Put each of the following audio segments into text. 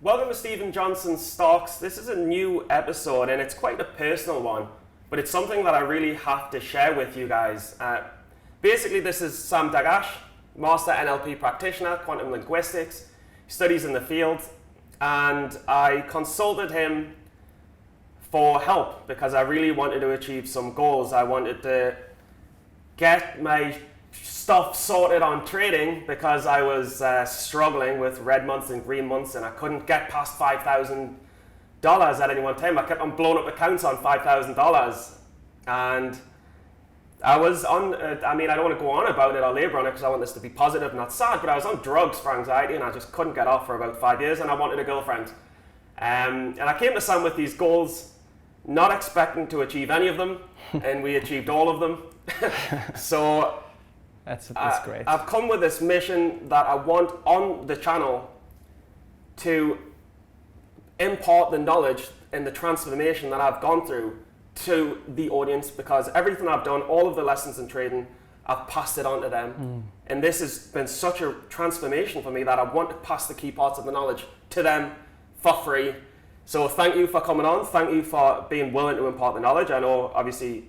Welcome to Stephen Johnson's Stocks. This is a new episode and it's quite a personal one, but it's something that I really have to share with you guys. Basically, this is Sam Daghash, Master NLP practitioner, quantum linguistics, studies in the field, and I consulted him for help because I really wanted to achieve some goals. I wanted to get my stuff sorted on trading because I was struggling with red months and green months, and I couldn't get past $5,000 at any one time. I kept on blowing up accounts on $5,000, and I was on, I don't want to go on about it or labor on it because I want this to be positive, not sad, but I was on drugs for anxiety and I just couldn't get off for about 5 years, and I wanted a girlfriend. And I came to Sam with these goals, not expecting to achieve any of them, and we achieved all of them. So That's great. I've come with this mission that I want on the channel to impart the knowledge and the transformation that I've gone through to the audience, because everything I've done, all of the lessons in trading, I've passed it on to them. And this has been such a transformation for me that I want to pass the key parts of the knowledge to them for free. So thank you for coming on. Thank you for being willing to impart the knowledge. I know obviously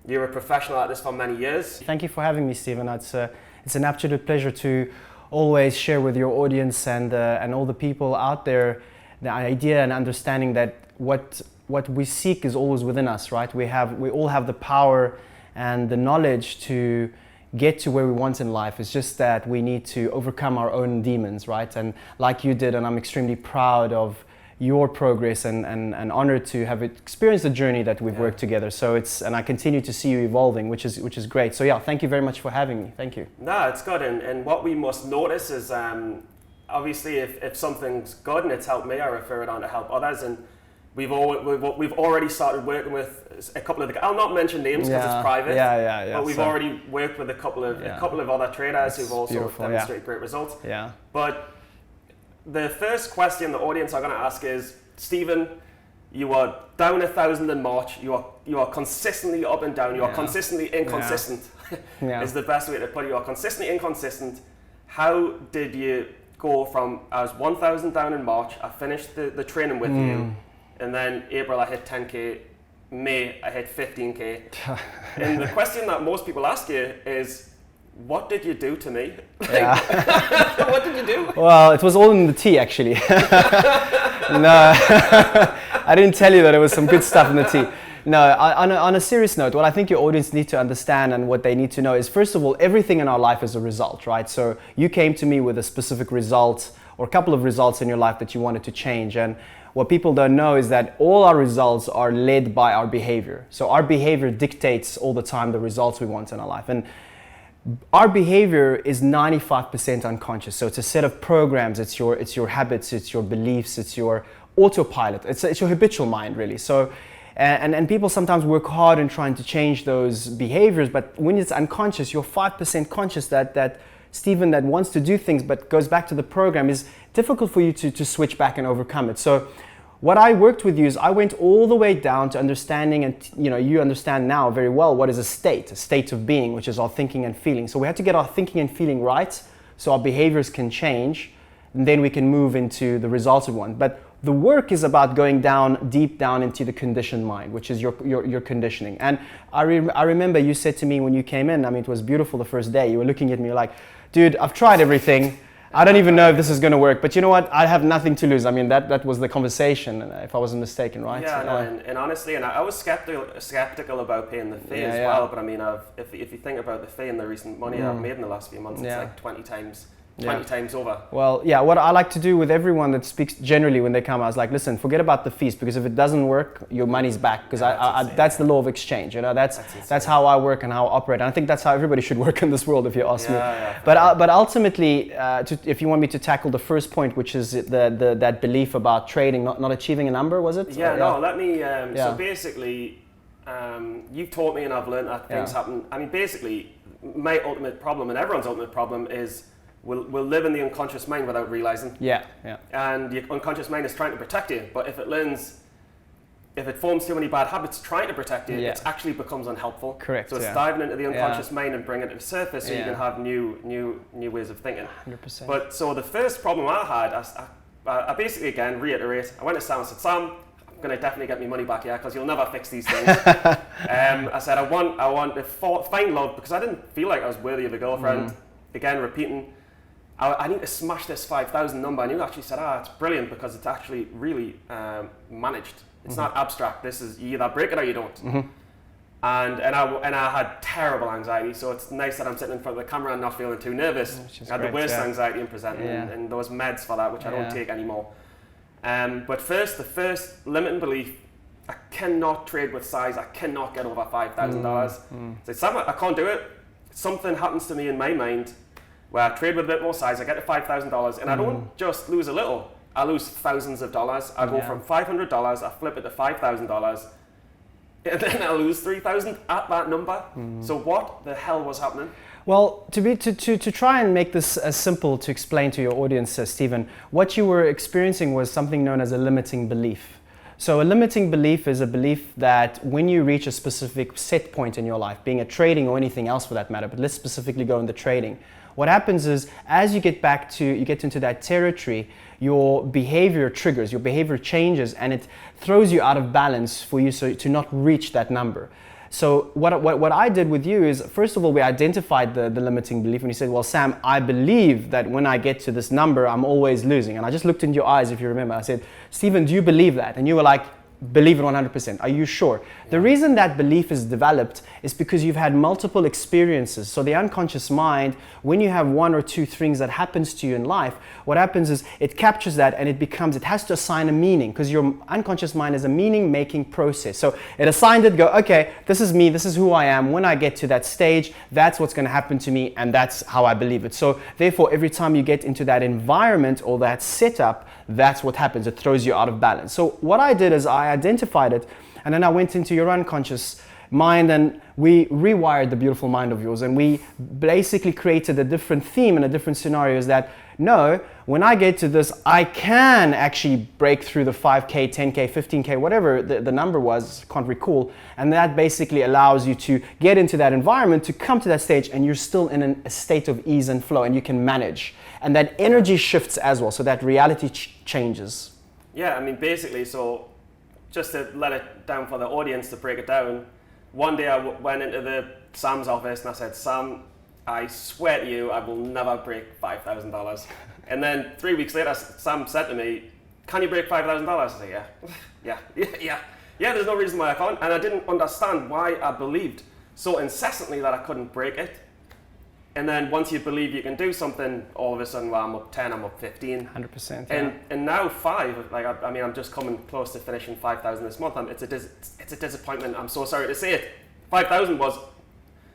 you're a professional at this for many years. Thank you for having me, Stephen. It's an absolute pleasure to always share with your audience and all the people out there the idea and understanding that what we seek is always within us, right? We all have the power and the knowledge to get to where we want in life. It's just that we need to overcome our own demons, right? And like you did, and I'm extremely proud of your progress and honored to have experienced the journey that we've worked together. So and I continue to see you evolving, which is great. So yeah, thank you very much for having me. Thank you. No, it's good. And what we must notice is obviously if something's good and it's helped me, I refer it on to help others. And we've already started working with a couple of I'll not mention names because it's private. Yeah. But we've already worked with a couple of other traders who've also demonstrated great results. Yeah. But the first question the audience are going to ask is, Stephen, you are down 1,000 in March. You are consistently up and down. You are consistently inconsistent. Is the best way to put it. You are consistently inconsistent. How did you go from, I was 1,000 down in March, I finished the training with you, and then April I hit 10K, May I hit 15K. And the question that most people ask you is, what did you do to me? What did you do? Well, it was all in the tea, actually. No, I didn't tell you that it was some good stuff in the tea. No, on a serious note, what I think your audience need to understand and what they need to know is, first of all, everything in our life is a result, right? So you came to me with a specific result or a couple of results in your life that you wanted to change. And what people don't know is that all our results are led by our behavior. So our behavior dictates all the time the results we want in our life. And our behavior is 95% unconscious. So it's a set of programs, it's your habits, it's your beliefs, it's your autopilot, it's your habitual mind, really. So and people sometimes work hard in trying to change those behaviors, but when it's unconscious, you're 5% conscious that Stephen that wants to do things but goes back to the program, is difficult for you to switch back and overcome it. So what I worked with you is I went all the way down to understanding, and you understand now very well what is a state of being, which is our thinking and feeling. So we had to get our thinking and feeling right so our behaviors can change, and then we can move into the results we want. But the work is about going down, deep down into the conditioned mind, which is your conditioning. And I remember you said to me when you came in, it was beautiful the first day, you were looking at me like, dude, I've tried everything. I don't even know if this is going to work, but you know what? I have nothing to lose. That was the conversation, if I wasn't mistaken, right? Yeah, no, and honestly, I was skeptical about paying the fee as well. But if you think about the fee and the recent money I've made in the last few months, it's like 20 times over. Well, yeah, what I like to do with everyone that speaks generally when they come, I was like, listen, forget about the fees, because if it doesn't work, your money's back, because that's the law of exchange. That's how I work and how I operate. And I think that's how everybody should work in this world, if you ask me. But ultimately, if you want me to tackle the first point, which is that belief about trading, not achieving a number, was it? Let me. So basically, you've taught me and I've learned that things happen. Basically, my ultimate problem and everyone's ultimate problem is we'll live in the unconscious mind without realizing. And the unconscious mind is trying to protect you, but if it forms too many bad habits trying to protect you, it actually becomes unhelpful. Correct. So it's diving into the unconscious mind and bringing it to the surface so you can have new ways of thinking. 100%. But so the first problem I had, I basically, again, reiterate, I went to Sam and said, Sam, I'm going to definitely get my money back here because you'll never fix these things. I said, I want to find love because I didn't feel like I was worthy of a girlfriend. Again, repeating, I need to smash this 5,000 number. And you actually said, it's brilliant because it's actually really managed. It's not abstract. This is, you either break it or you don't. And I had terrible anxiety, so it's nice that I'm sitting in front of the camera and not feeling too nervous. I had the worst anxiety in presenting, and those meds for that, which I don't take anymore. But the first limiting belief, I cannot trade with size. I cannot get over $5,000. So Sam, I can't do it. Something happens to me in my mind where I trade with a bit more size. I get to $5,000, and I don't just lose a little. I lose thousands of dollars. I go from $500, I flip it to $5,000. And then I lose 3,000 at that number. So what the hell was happening? Well, to try and make this as simple to explain to your audience, Stephen, what you were experiencing was something known as a limiting belief. So a limiting belief is a belief that when you reach a specific set point in your life, being a trading or anything else for that matter, but let's specifically go into trading. What happens is, as you get into that territory, your behavior triggers, your behavior changes, and it throws you out of balance for you to not reach that number. So what I did with you is, first of all, we identified the limiting belief, and you said, well, Sam, I believe that when I get to this number, I'm always losing. And I just looked into your eyes, if you remember. I said, Stephen, do you believe that? And you were like, believe it 100%. Are you sure? The reason that belief is developed is because you've had multiple experiences. So the unconscious mind, when you have one or two things that happens to you in life, what happens is it captures that and it has to assign a meaning, because your unconscious mind is a meaning-making process. So it assigned it, okay, this is me, this is who I am. When I get to that stage, that's what's going to happen to me, and that's how I believe it. So therefore, every time you get into that environment or that setup, that's what happens. It throws you out of balance. So what I did is I identified it, and then I went into your unconscious mind and we rewired the beautiful mind of yours, and we basically created a different theme and a different scenario. Is that, no, when I get to this, I can actually break through the 5K, 10K, 15K, whatever the number was, can't recall. And that basically allows you to get into that environment, to come to that stage, and you're still in a state of ease and flow, and you can manage. And that energy shifts as well, so that reality changes. Yeah, I mean, basically, so just to let it down for the audience, to break it down, one day I went into Sam's office and I said, Sam, I swear to you, I will never break $5,000. And then 3 weeks later, Sam said to me, can you break $5,000? I said, yeah, there's no reason why I can't. And I didn't understand why I believed so incessantly that I couldn't break it. And then once you believe you can do something, all of a sudden, well, I'm up 10, I'm up 15. 100%. Yeah. And now 5, like, I mean, I'm just coming close to finishing 5,000 this month. It's a disappointment. I'm so sorry to say it. 5,000 was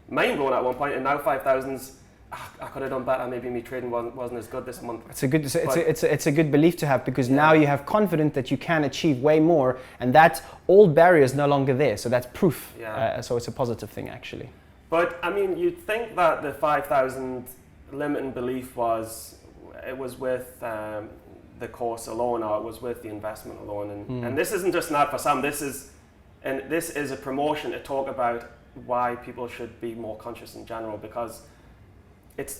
mind-blowing at one point, and now 5,000's, I could have done better. Maybe my trading wasn't as good this month. It's a good belief to have, because now you have confidence that you can achieve way more, and that old barrier is no longer there. So that's proof. Yeah. So it's a positive thing, actually. But I mean, you'd think that the 5,000 limiting belief was with the course alone, or it was with the investment alone. And this isn't just not for Sam. This is a promotion to talk about why people should be more conscious in general, because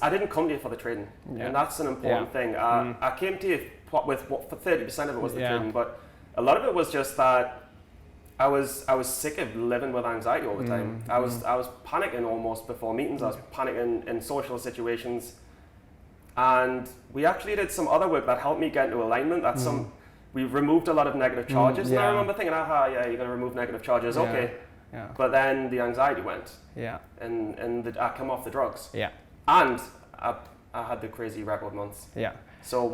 I didn't come to you for the trading, and that's an important thing. I came to you for 30% of it was the trading, but a lot of it was just that I was sick of living with anxiety all the time. I was panicking almost before meetings. I was panicking in social situations, and we actually did some other work that helped me get into alignment. We removed a lot of negative charges, and I remember thinking, you're going to remove negative charges, okay. Yeah. But then the anxiety went, and I come off the drugs, and I had the crazy record months. So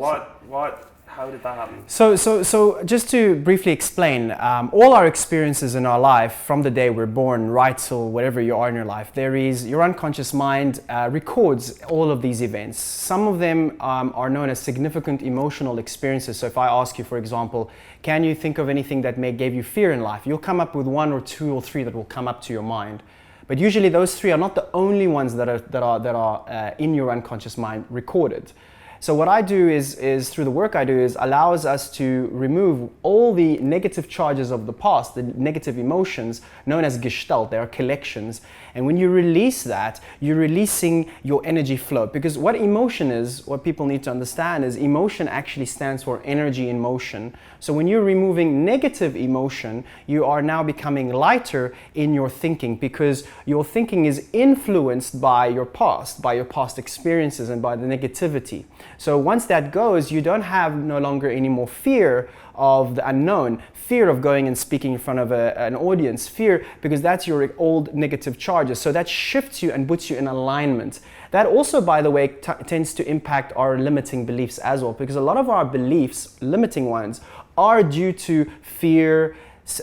how did that happen? So just to briefly explain, all our experiences in our life, from the day we're born right till whatever you are in your life, your unconscious mind records all of these events. Some of them are known as significant emotional experiences. So if I ask you, for example, can you think of anything that gave you fear in life? You'll come up with 1 or 2 or 3 that will come up to your mind. But usually those 3 are not the only ones that are in your unconscious mind recorded. So what I do is through the work I do is allows us to remove all the negative charges of the past, the negative emotions known as gestalt. They are collections. And when you release that, you're releasing your energy flow. Because what emotion is, what people need to understand is emotion actually stands for energy in motion. So when you're removing negative emotion, you are now becoming lighter in your thinking, because your thinking is influenced by your past experiences and by the negativity. So once that goes, you don't have no longer any more fear of the unknown, fear of going and speaking in front of an audience, fear, because that's your old negative charges. So that shifts you and puts you in alignment. That also, by the way, tends to impact our limiting beliefs as well, because a lot of our beliefs, limiting ones, are due to fear,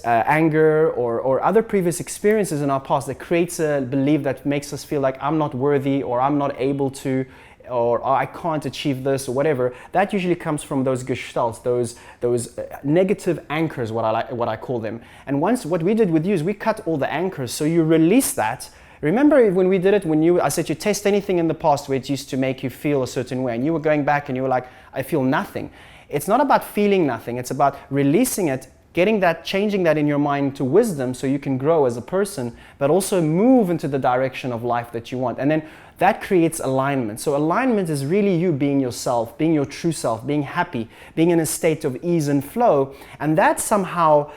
anger, or other previous experiences in our past that creates a belief that makes us feel like I'm not worthy, or I'm not able to, or I can't achieve this, or whatever. That usually comes from those gestalts, those negative anchors, what I call them. And once, what we did with you is we cut all the anchors, so you release that. Remember when we did it, I said you test anything in the past where it used to make you feel a certain way, and you were going back and you were like, I feel nothing. It's not about feeling nothing, it's about releasing it, getting that, changing that in your mind to wisdom so you can grow as a person, but also move into the direction of life that you want. And then that creates alignment. So alignment is really you being yourself, being your true self, being happy, being in a state of ease and flow. And that somehow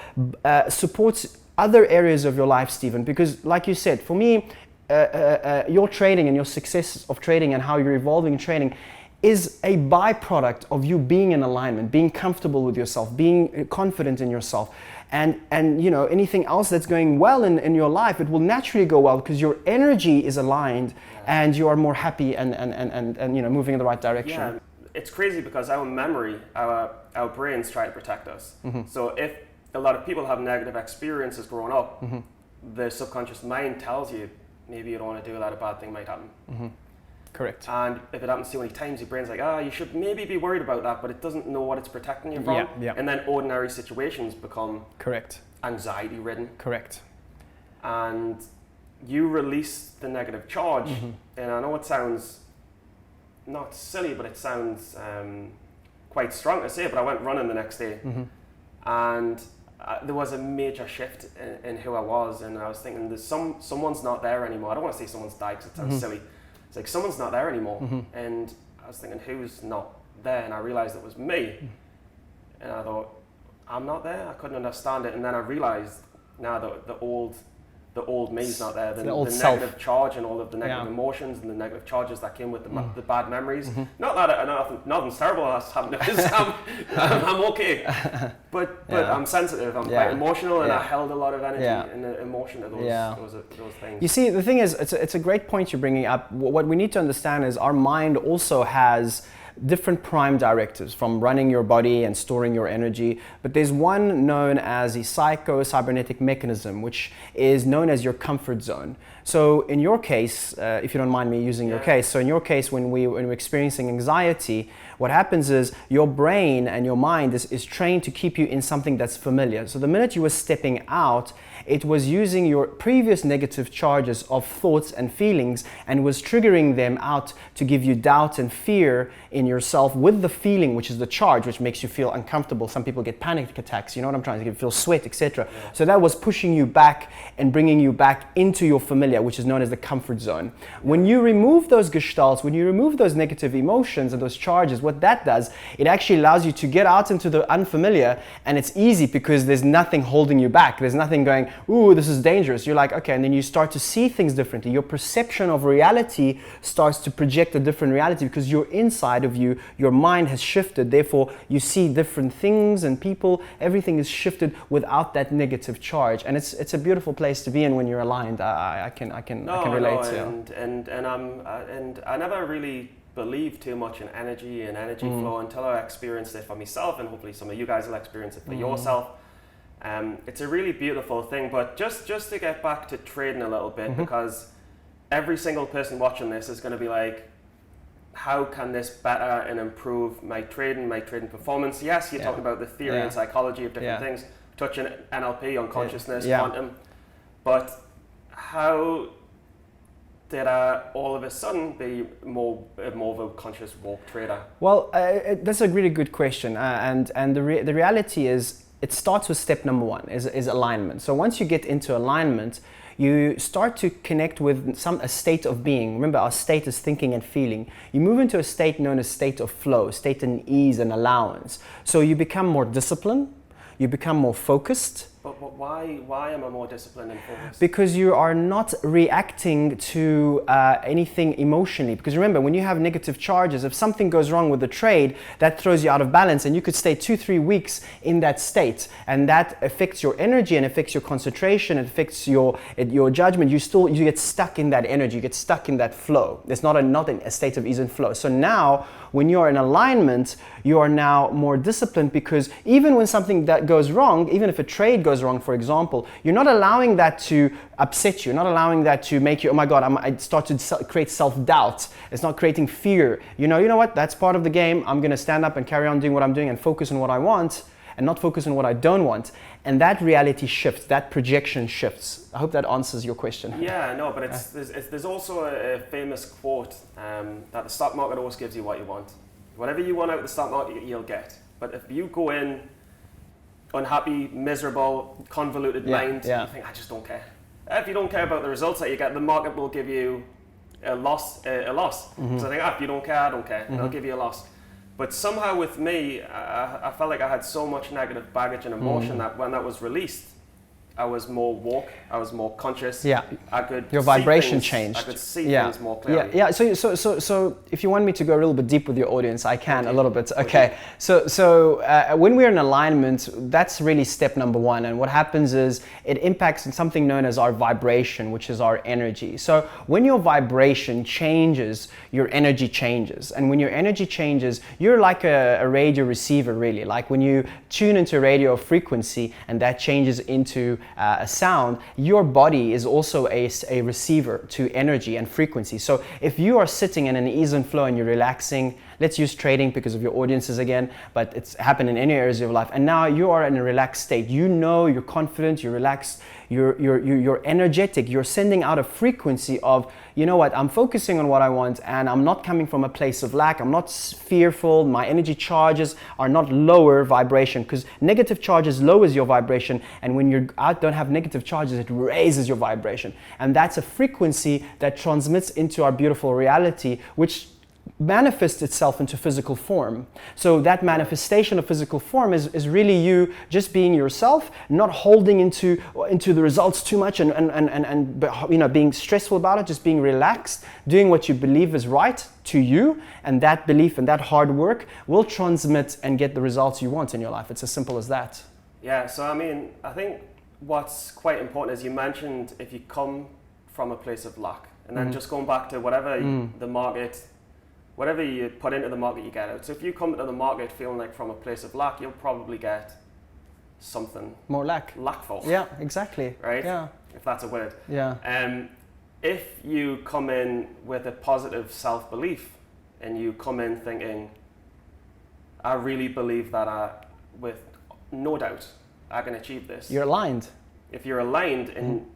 supports other areas of your life, Stephen, because like you said, for me, your trading and your success of trading and how you're evolving in trading is a byproduct of you being in alignment, being comfortable with yourself, being confident in yourself. And you know, anything else that's going well in your life, it will naturally go well because your energy is aligned and you are more happy and you know, moving in the right direction. Yeah, it's crazy because our memory, our brains try to protect us. Mm-hmm. So if a lot of people have negative experiences growing up, mm-hmm. the subconscious mind tells you maybe you don't want to do that, a bad thing might happen. Mm-hmm. Correct. And if it happens too many times, your brain's like, you should maybe be worried about that, but it doesn't know what it's protecting you from. Yeah, yeah. And then ordinary situations become correct, anxiety-ridden. Correct. And you release the negative charge, mm-hmm. and I know it sounds not silly, but it sounds quite strong to say, but I went running the next day, mm-hmm. and there was a major shift in who I was, and I was thinking, there's someone's not there anymore. I don't want to say someone's died because it sounds mm-hmm. silly. It's like someone's not there anymore, mm-hmm. and I was thinking, who's not there? And I realized it was me, and I thought, I'm not there. I couldn't understand it, and then I realized now that the old me's not there. The negative charge and all of the negative emotions and the negative charges that came with the bad memories. Mm-hmm. Not that nothing's terrible has happened to us. I'm okay, but I'm sensitive. I'm quite emotional, and I held a lot of energy and emotion to those things. You see, the thing is, it's a great point you're bringing up. What we need to understand is our mind also has different prime directives from running your body and storing your energy, but there's one known as the psycho-cybernetic mechanism, which is known as your comfort zone. So in your case, if you don't mind me using your case, so in your case, when we're experiencing anxiety, what happens is your brain and your mind is trained to keep you in something that's familiar. So the minute you were stepping out, it was using your previous negative charges of thoughts and feelings and was triggering them out to give you doubt and fear in yourself with the feeling, which is the charge, which makes you feel uncomfortable. Some people get panic attacks, you know what I'm trying to get, feel sweat, etc. Yeah. So that was pushing you back and bringing you back into your familiar, which is known as the comfort zone. When you remove those gestalts, when you remove those negative emotions and those charges, what that does, it actually allows you to get out into the unfamiliar, and it's easy because there's nothing holding you back. There's nothing going, ooh, this is dangerous. You're like, okay, and then you start to see things differently. Your perception of reality starts to project a different reality because you're inside of you, your mind has shifted. Therefore, you see different things and people. Everything is shifted without that negative charge, and it's a beautiful place to be in when you're aligned. I can relate to. And I never really believed too much in energy and energy flow until I experienced it for myself, and hopefully some of you guys will experience it for yourself. It's a really beautiful thing, but just to get back to trading a little bit, because every single person watching this is going to be like, how can this better and improve my trading performance? Yes, you're talking about the theory and psychology of different things, touching NLP, unconsciousness, quantum, but how did I all of a sudden be more of a conscious walk trader? Well, that's a really good question, and the reality is it starts with step number one is alignment. So once you get into alignment, you start to connect with a state of being. Remember, our state is thinking and feeling. You move into a state known as state of flow, state in ease and allowance. So you become more disciplined, you become more focused. But why am I more disciplined and focused? Because you are not reacting to anything emotionally. Because remember, when you have negative charges, if something goes wrong with the trade, that throws you out of balance, and you could stay 2-3 weeks in that state, and that affects your energy and affects your concentration, it affects your judgment. You get stuck in that energy, you get stuck in that flow. It's not a state of ease and flow. So now, when you're in alignment, you are now more disciplined, because even when something that goes wrong, even if a trade goes wrong, for example, you're not allowing that to upset you, not allowing that to make you, oh my God, I start to create self-doubt. It's not creating fear. You know what, that's part of the game. I'm gonna stand up and carry on doing what I'm doing and focus on what I want and not focus on what I don't want. And that reality shifts, that projection shifts. I hope that answers your question. Yeah, no, but there's also a famous quote that the stock market always gives you what you want. Whatever you want out of the stock market, you'll get. But if you go in unhappy, miserable, convoluted mind, you think, I just don't care. If you don't care about the results that you get, the market will give you a loss. Mm-hmm. So I think, if you don't care, I don't care. Mm-hmm. It'll give you a loss. But somehow with me, I felt like I had so much negative baggage and emotion that when that was released, I was more woke, I was more conscious. Yeah. I could your see vibration things, changed. I could see things more clearly. Yeah. So if you want me to go a little bit deep with your audience, I can a little bit. Okay. So when we're in alignment, that's really step number one. And what happens is it impacts something known as our vibration, which is our energy. So when your vibration changes, your energy changes. And when your energy changes, you're like a radio receiver, really. Like when you tune into a radio frequency and that changes into a sound, your body is also a receiver to energy and frequency. So if you are sitting in an ease and flow and you're relaxing, let's use trading because of your audiences again, but it's happened in any areas of your life, and now you are in a relaxed state. You know, you're confident, you're relaxed, you're energetic, you're sending out a frequency of, you know what, I'm focusing on what I want and I'm not coming from a place of lack, I'm not fearful, my energy charges are not lower vibration, because negative charges lowers your vibration, and when you don't have negative charges, it raises your vibration. And that's a frequency that transmits into our beautiful reality, which manifests itself into physical form. So that manifestation of physical form is really you just being yourself, not holding into the results too much and being stressful about it, just being relaxed, doing what you believe is right to you, and that belief and that hard work will transmit and get the results you want in your life. It's as simple as that. Yeah, so I mean, I think what's quite important is you mentioned if you come from a place of lack, and then just going back to whatever the market, whatever you put into the market, you get out. So if you come into the market feeling like from a place of lack, you'll probably get something more lackful. Yeah, exactly. Right? Yeah. If that's a word. Yeah. If you come in with a positive self-belief and you come in thinking, I really believe that with no doubt I can achieve this. You're aligned. If you're aligned and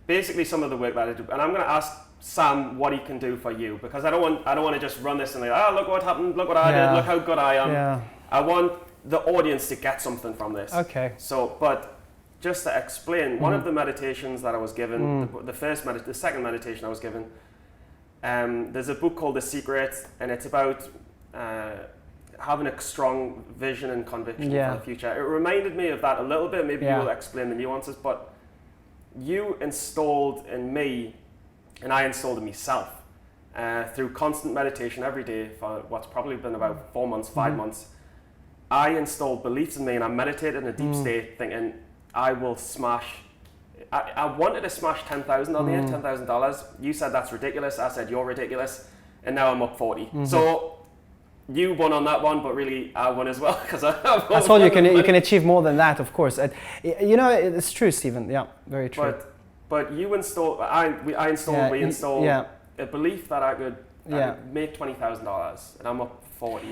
basically some of the work that I do, and I'm going to ask Sam what he can do for you, because I don't want to just run this and like, look what happened, look what I did, look how good I am. Yeah. I want the audience to get something from this. Okay. So, but just to explain, one of the meditations that I was given, the second meditation I was given, there's a book called The Secret, and it's about having a strong vision and conviction for the future. It reminded me of that a little bit. Maybe you'll explain the nuances, but you installed in me, and I installed in myself through constant meditation every day for what's probably been about 4 months, 5 months. I installed beliefs in me, and I meditated in a deep state thinking, I will smash. I wanted to smash 10,000 on the end, $10,000. You said that's ridiculous. I said you're ridiculous, and now I'm up 40. So you won on that one, but really I won as well, because I told you can achieve more than that, of course. It's true, Stephen. Yeah, very true. But you installed, we installed a belief that I could make $20,000, and I'm up 40.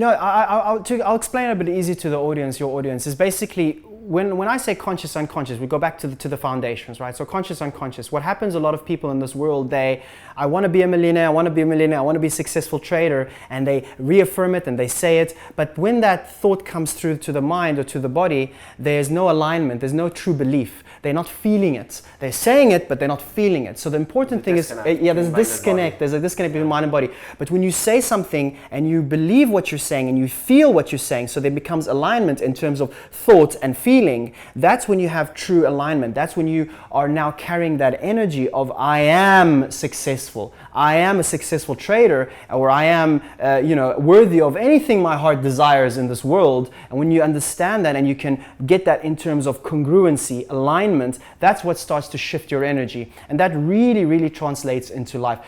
I'll explain it a bit easy to the audience. Your audience is basically when I say conscious, unconscious, we go back to the foundations, right? So conscious, unconscious. What happens, a lot of people in this world, I want to be a millionaire, I want to be a millionaire, I want to be a successful trader, and they reaffirm it and they say it. But when that thought comes through to the mind or to the body, there's no alignment, there's no true belief. They're not feeling it. They're saying it, but they're not feeling it. So the important thing is, there's a disconnect. There's a disconnect between mind and body. But when you say something and you believe what you're saying and you feel what you're saying, so there becomes alignment in terms of thought and feeling, that's when you have true alignment. That's when you are now carrying that energy of I am successful. I am a successful trader, or I am worthy of anything my heart desires in this world. And when you understand that and you can get that in terms of congruency, alignment, that's what starts to shift your energy. And that really, really translates into life.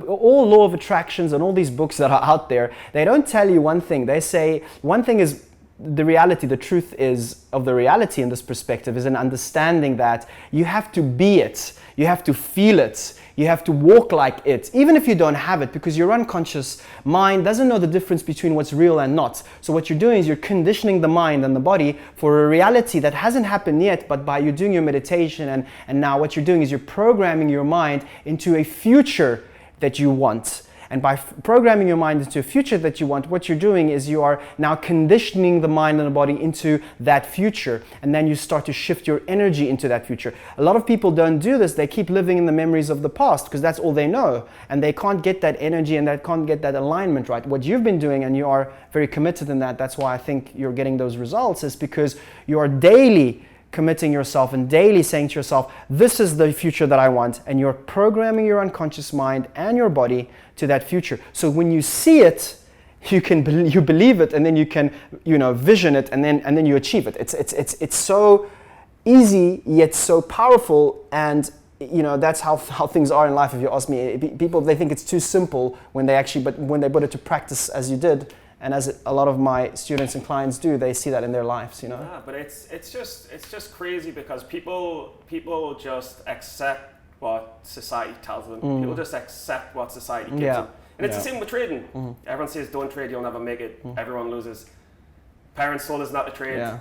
All law of attractions and all these books that are out there, they don't tell you one thing. They say one thing is the reality, the truth is of the reality in this perspective is an understanding that you have to be it, you have to feel it, you have to walk like it, even if you don't have it, because your unconscious mind doesn't know the difference between what's real and not. So what you're doing is you're conditioning the mind and the body for a reality that hasn't happened yet, but by you doing your meditation and now what you're doing is you're programming your mind into a future that you want. And by programming your mind into a future that you want, what you're doing is you are now conditioning the mind and the body into that future. And then you start to shift your energy into that future. A lot of people don't do this. They keep living in the memories of the past because that's all they know. And they can't get that energy and they can't get that alignment right. What you've been doing, and you are very committed in that, that's why I think you're getting those results, is because you are daily committing yourself and daily saying to yourself, this is the future that I want. And you're programming your unconscious mind and your body to that future. So when you see it, you believe it, and then you can vision it, and then you achieve it. It's so easy yet so powerful, and that's how things are in life. If you ask me, people, they think it's too simple but when they put it to practice as you did, and as a lot of my students and clients do, they see that in their lives, Yeah, but it's just crazy because people just accept what society tells them. People just accept what society gives them. And it's the same with trading. Everyone says don't trade, you'll never make it. Everyone loses. Parents told us not to trade.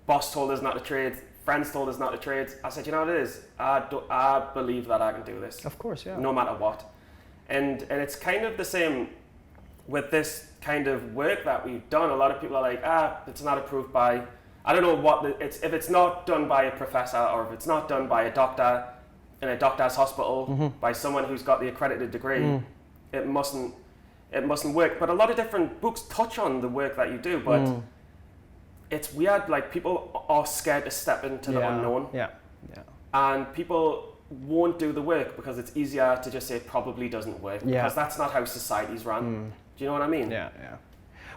Boss told us not to trade. Friends told us not to trade. I said, you know what it is? I believe that I can do this. Of course, yeah. No matter what. And it's kind of the same with this kind of work that we've done. A lot of people are like, it's not approved by, I don't know if it's not done by a professor, or if it's not done by a doctor in a doctor's hospital, by someone who's got the accredited degree, it mustn't work. But a lot of different books touch on the work that you do, but it's weird, like people are scared to step into the unknown. And people won't do the work because it's easier to just say it probably doesn't work, because that's not how society's run. Do you know what I mean? Yeah.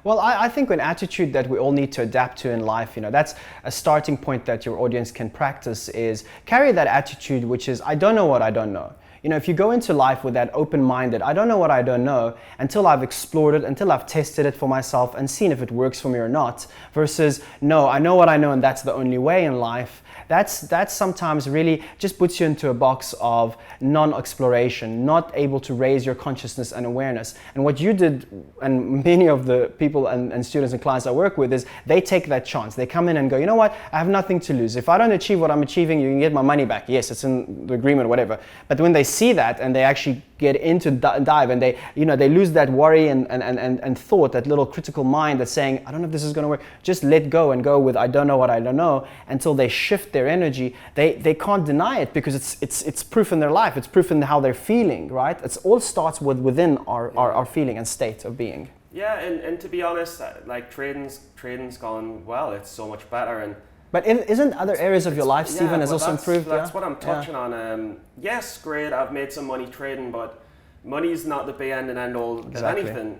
Well, I think an attitude that we all need to adapt to in life, that's a starting point that your audience can practice, is carry that attitude, which is, I don't know what I don't know. If you go into life with that open-minded, I don't know what I don't know until I've explored it, until I've tested it for myself and seen if it works for me or not, versus, no, I know what I know and that's the only way in life. That sometimes really just puts you into a box of non-exploration, not able to raise your consciousness and awareness. And what you did, and many of the people and students and clients I work with, is they take that chance. They come in and go, you know what, I have nothing to lose. If I don't achieve what I'm achieving, you can get my money back. Yes, it's in the agreement, whatever. But when they see that and they actually get into dive, and they lose that worry and thought, that little critical mind that's saying, I don't know if this is going to work, just let go and go with I don't know what I don't know, until they shift their energy. They can't deny it, because it's proof in their life, it's proof in how they're feeling, right? It all starts within our feeling and state of being. Yeah, and to be honest, like trading's gone well, it's so much better. But isn't other areas of your life, Stephen, has also improved? That's what I'm touching on. Yes, great, I've made some money trading, but money's not the be end and end all of anything.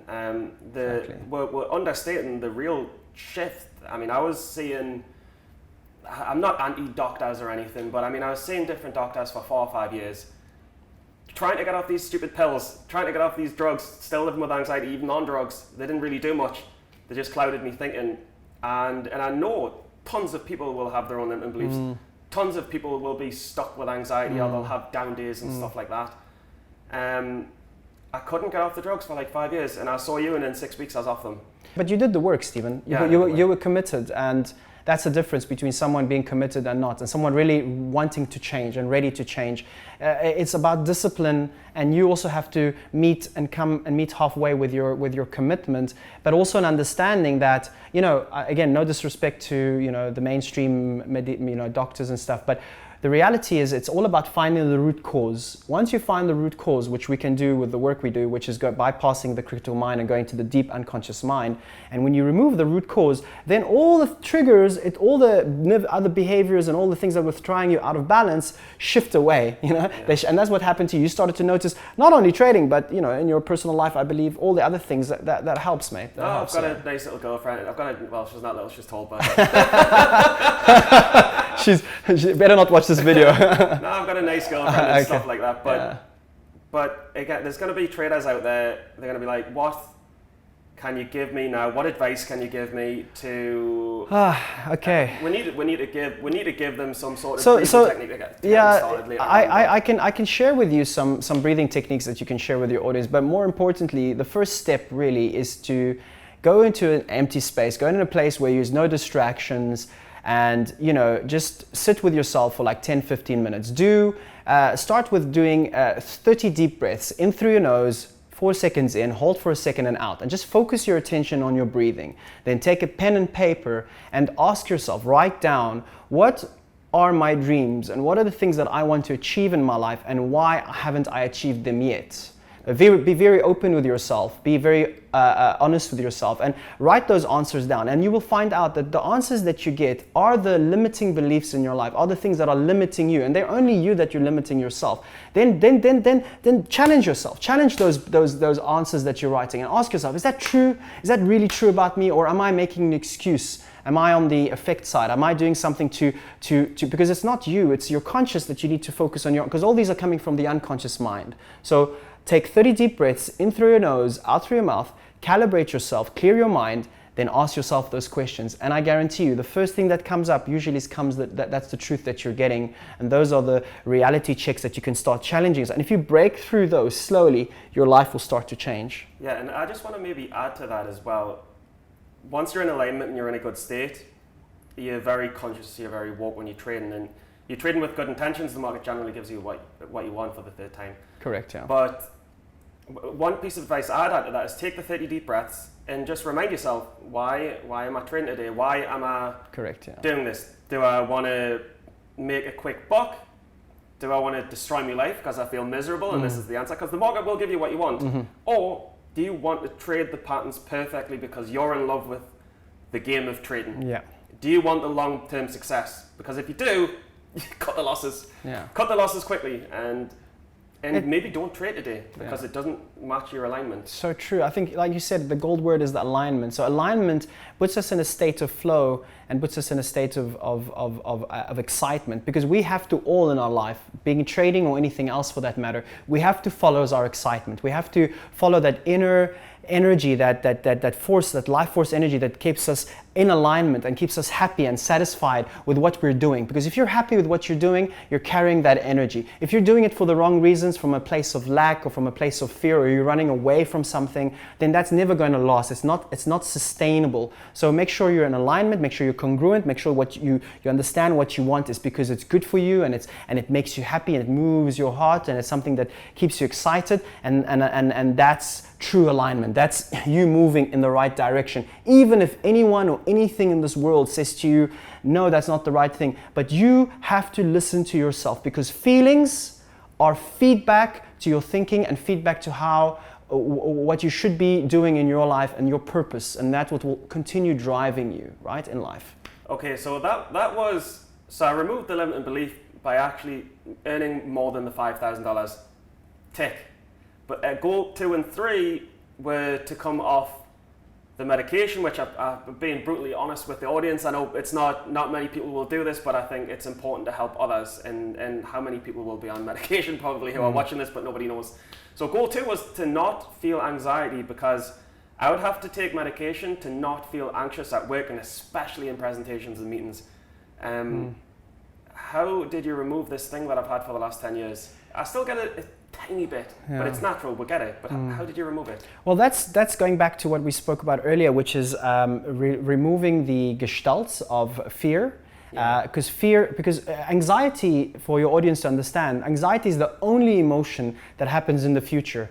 We're understating the real shift. I mean, I was seeing, I'm not anti-doctors or anything, but I mean, I was seeing different doctors for 4 or 5 years, trying to get off these stupid pills, trying to get off these drugs, still living with anxiety, even on drugs. They didn't really do much. They just clouded me thinking. And I know tons of people will have their own limiting beliefs. Tons of people will be stuck with anxiety, or they'll have down days and stuff like that. I couldn't get off the drugs for like 5 years, and I saw you, and in 6 weeks I was off them. But you did the work, Stephen. You were committed, and That's the difference between someone being committed and not, and someone really wanting to change and ready to change. It's about discipline, and you also have to meet halfway with your commitment, but also an understanding that, again, no disrespect to, the mainstream, doctors and stuff, but the reality is it's all about finding the root cause. Once you find the root cause, which we can do with the work we do, which is bypassing the critical mind and going to the deep unconscious mind, and when you remove the root cause, then all the triggers, all the other behaviors and all the things that were throwing you out of balance shift away. Yeah. And that's what happened to you. You started to notice not only trading, but in your personal life, I believe all the other things that helps, mate. I've got a nice little girlfriend. Well, she's not little, she's tall, but she better not watch this video. No, I've got a nice girlfriend and stuff like that. But again, there's going to be traders out there. They're going to be like, "What can you give me now? What advice can you give me to?" Okay. We need to give them some sort of breathing technique to get started later. I can share with you some breathing techniques that you can share with your audience. But more importantly, the first step really is to go into an empty space, go into a place where there's no distractions. And just sit with yourself for like 10-15 minutes. Start with doing 30 deep breaths in through your nose, 4 seconds in, hold for a second and out, and just focus your attention on your breathing. Then take a pen and paper and ask yourself, write down, what are my dreams and what are the things that I want to achieve in my life and why haven't I achieved them yet? Be very open with yourself, be very honest with yourself, and write those answers down. And you will find out that the answers that you get are the limiting beliefs in your life, are the things that are limiting you, and they're only you that you're limiting yourself. Then challenge yourself, challenge those answers that you're writing, and ask yourself, is that true? Is that really true about me, or am I making an excuse? Am I on the effect side? Am I doing something to because it's not you, it's your conscious that you need to focus on because all these are coming from the unconscious mind. So take 30 deep breaths in through your nose, out through your mouth, calibrate yourself, clear your mind, then ask yourself those questions. And I guarantee you, the first thing that comes up usually comes that's the truth that you're getting. And those are the reality checks that you can start challenging. And if you break through those slowly, your life will start to change. Yeah, and I just want to maybe add to that as well. Once you're in alignment and you're in a good state, you're very conscious, you're very woke when you're trading. And you're trading with good intentions, the market generally gives you what you want for the third time. Correct, yeah. But one piece of advice I'd add to that is take the 30 deep breaths and just remind yourself, why am I trading today? Why am I doing this? Do I want to make a quick buck? Do I want to destroy my life because I feel miserable and this is the answer? Because the market will give you what you want. Or do you want to trade the patterns perfectly because you're in love with the game of trading? Yeah. Do you want the long-term success? Because if you do, you cut the losses. Yeah. Cut the losses quickly and maybe don't trade today because it doesn't match your alignment. So true. I think, like you said, the gold word is the alignment. So alignment puts us in a state of flow and puts us in a state of excitement, because we have to all in our life, being trading or anything else for that matter, we have to follow our excitement. We have to follow that inner energy, that force, that life force energy that keeps us in alignment and keeps us happy and satisfied with what we're doing. Because if you're happy with what you're doing, you're carrying that energy. If you're doing it for the wrong reasons, from a place of lack or from a place of fear, or you're running away from something, then that's never going to last. It's not sustainable. So make sure you're in alignment, make sure you're congruent, make sure what you understand what you want is because it's good for you and it makes you happy and it moves your heart and it's something that keeps you excited, and that's true alignment. That's you moving in the right direction. Even if anyone or anything in this world says to you, no, that's not the right thing. But you have to listen to yourself, because feelings are feedback to your thinking and feedback to what you should be doing in your life and your purpose. And that's what will continue driving you, right, in life. Okay, so so I removed the limiting belief by actually earning more than the $5,000. Tick. But goal 2 and 3 were to come off the medication, which I've been brutally honest with the audience. I know it's not many people will do this, but I think it's important to help others. And how many people will be on medication probably who are watching this, but nobody knows. So goal 2 was to not feel anxiety, because I would have to take medication to not feel anxious at work, and especially in presentations and meetings. How did you remove this thing that I've had for the last 10 years? I still get it tiny bit, but it's natural, we get it. But how did you remove it? Well, that's going back to what we spoke about earlier, which is removing the gestalts of fear. Because anxiety, for your audience to understand, anxiety is the only emotion that happens in the future.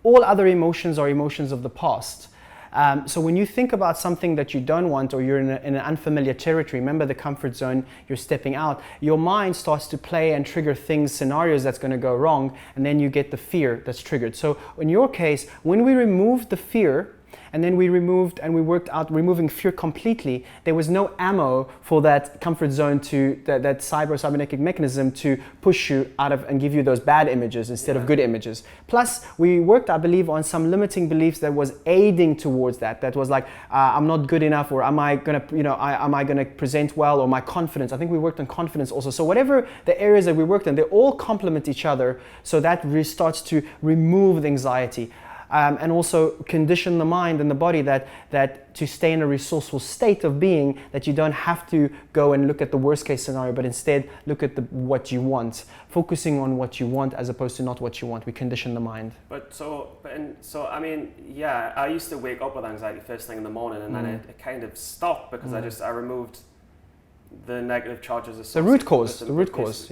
All other emotions are emotions of the past. So when you think about something that you don't want, or you're in an unfamiliar territory, remember the comfort zone, you're stepping out, your mind starts to play and trigger things, scenarios that's going to go wrong, and then you get the fear that's triggered. So in your case, when we removed the fear, and then we worked out removing fear completely, there was no ammo for that comfort zone to, that cybernetic mechanism to push you out of and give you those bad images instead of good images. Plus, we worked, I believe, on some limiting beliefs that was aiding towards that. That was like, I'm not good enough, or am I gonna present well, or my confidence. I think we worked on confidence also. So whatever the areas that we worked on, they all complement each other. So that starts to remove the anxiety. And also condition the mind and the body that to stay in a resourceful state of being, that you don't have to go and look at the worst case scenario, but instead look at what you want, focusing on what you want as opposed to not what you want. We condition the mind. So I mean, yeah, I used to wake up with anxiety first thing in the morning, and then it kind of stopped because I removed the negative charges associated. The root cause.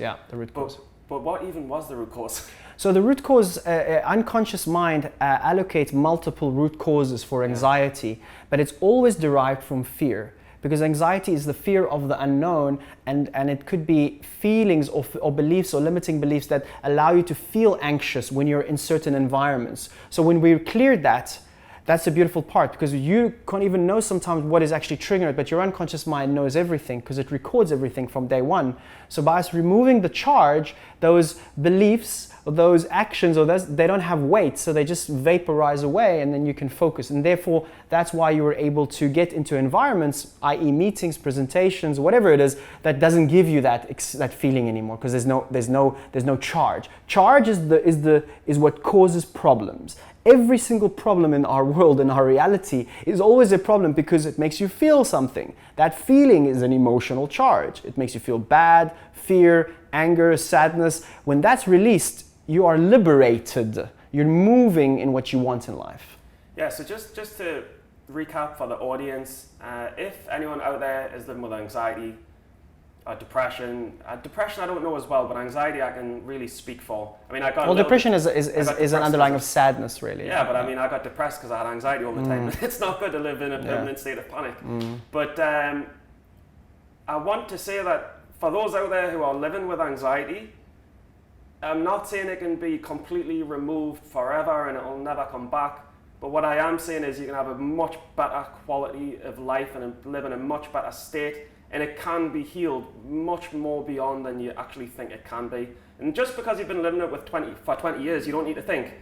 But what even was the root cause? So the root cause, unconscious mind allocates multiple root causes for anxiety, but it's always derived from fear, because anxiety is the fear of the unknown, and it could be feelings or beliefs or limiting beliefs that allow you to feel anxious when you're in certain environments. So when we cleared that, that's the beautiful part, because you can't even know sometimes what is actually triggering it, but your unconscious mind knows everything because it records everything from day one. So by us removing the charge, those beliefs or those actions they don't have weight, so they just vaporize away, and then you can focus. And therefore, that's why you were able to get into environments, i.e. meetings, presentations, whatever it is, that doesn't give you that feeling anymore, because there's no charge. Charge is what causes problems. Every single problem in our world, in our reality, is always a problem because it makes you feel something. That feeling is an emotional charge. It makes you feel bad, fear, anger, sadness. When that's released, you are liberated. You're moving in what you want in life. Yeah, so just to recap for the audience, if anyone out there is living with anxiety, depression I don't know as well, but anxiety I can really speak for. I mean, depression is an underlying of sadness, really. Yeah, but I mean, I got depressed because I had anxiety all the time. It's not good to live in a permanent state of panic. But I want to say that for those out there who are living with anxiety, I'm not saying it can be completely removed forever and it'll never come back. But what I am saying is you can have a much better quality of life and live in a much better state. And it can be healed much more beyond than you actually think it can be. And just because you've been living it for 20 years, you don't need to think,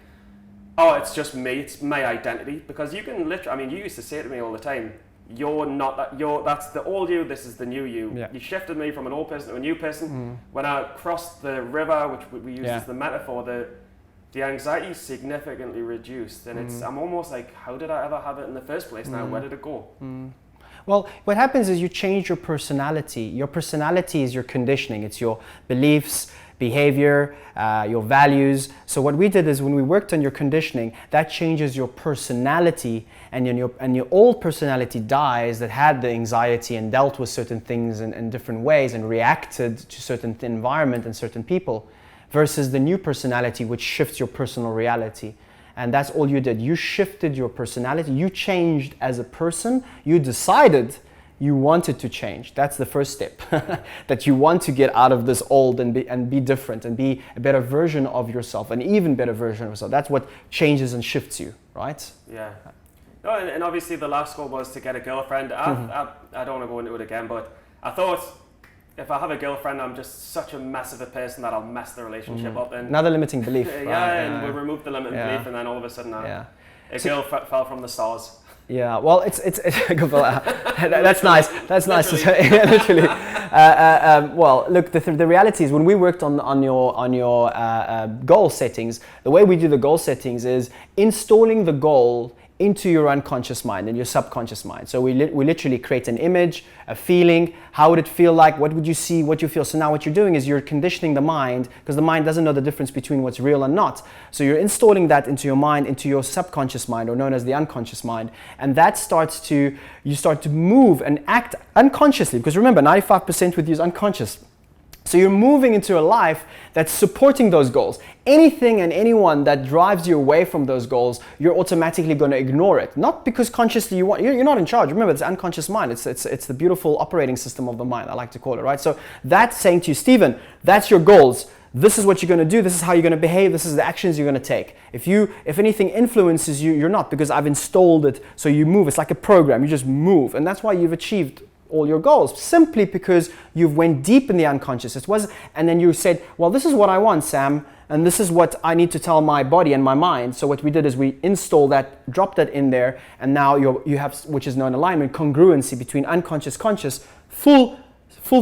oh, it's just me, it's my identity. Because you can literally, I mean, you used to say to me all the time, that's the old you, this is the new you. Yeah. You shifted me from an old person to a new person. When I crossed the river, which we use as the metaphor, the anxiety is significantly reduced. And I'm almost like, how did I ever have it in the first place now? Where did it go? Well, what happens is you change your personality. Your personality is your conditioning. It's your beliefs, behavior, your values. So what we did is when we worked on your conditioning, that changes your personality, and your old personality dies that had the anxiety and dealt with certain things in different ways and reacted to certain environment and certain people, versus the new personality which shifts your personal reality. And that's all you did. You shifted your personality. You changed as a person. You decided you wanted to change. That's the first step. That you want to get out of this old and be different and be a better version of yourself, an even better version of yourself. That's what changes and shifts you, right? Yeah. No, and obviously the last goal was to get a girlfriend. I don't want to go into it again, but I thought, if I have a girlfriend, I'm just such a mess of a person that I'll mess the relationship up. And another limiting belief. And we remove the limiting belief, and then all of a sudden a girl fell from the stars. Yeah, well, it's that's nice. That's nice. Literally. Well, look, the reality is when we worked on your goal settings, the way we do the goal settings is installing the goal into your unconscious mind and your subconscious mind. So we literally create an image, a feeling. How would it feel like? What would you see? What you feel? So now what you're doing is you're conditioning the mind, because the mind doesn't know the difference between what's real and not. So you're installing that into your mind, into your subconscious mind, or known as the unconscious mind. And that you start to move and act unconsciously, because remember, 95% with you is unconscious. So you're moving into a life that's supporting those goals. Anything and anyone that drives you away from those goals, you're automatically going to ignore it. Not because consciously you want, you're not in charge. Remember, it's unconscious mind. It's the beautiful operating system of the mind, I like to call it, right? So that's saying to you, Stephen, that's your goals. This is what you're going to do. This is how you're going to behave. This is the actions you're going to take. If anything influences you, you're not, because I've installed it. So you move. It's like a program. You just move. And that's why you've achieved all your goals, simply because you've went deep in the unconscious. And then you said, well, this is what I want, Sam, and this is what I need to tell my body and my mind. So what we did is we install that, drop that in there, and now you have, which is known alignment, congruency between unconscious, conscious, full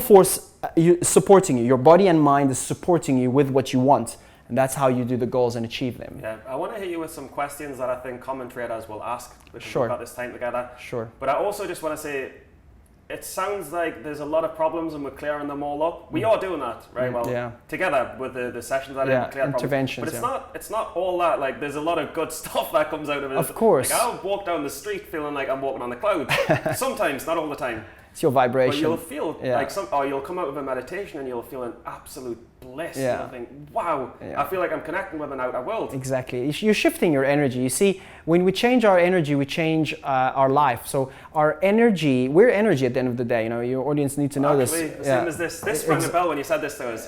force supporting you. Your body and mind is supporting you with what you want. And that's how you do the goals and achieve them. Yeah, I want to hit you with some questions that I think common traders will ask, because we've got this time together. Sure. But I also just want to say, it sounds like there's a lot of problems and we're clearing them all up. We are doing that, right? Well, together with the sessions that are clear interventions. Problems. But it's not all that. Like, there's a lot of good stuff that comes out of it. Of course. Like, I'll walk down the street feeling like I'm walking on the clouds. Sometimes, not all the time. It's your vibration. But you'll feel like you'll come out of a meditation and you'll feel an absolute bliss. Yeah. You'll think, wow, I feel like I'm connecting with an outer world. Exactly. You're shifting your energy. You see, when we change our energy, we change our life. So our energy, we're energy at the end of the day. You know, your audience need to know this. The same as this. This rang a bell when you said this to us.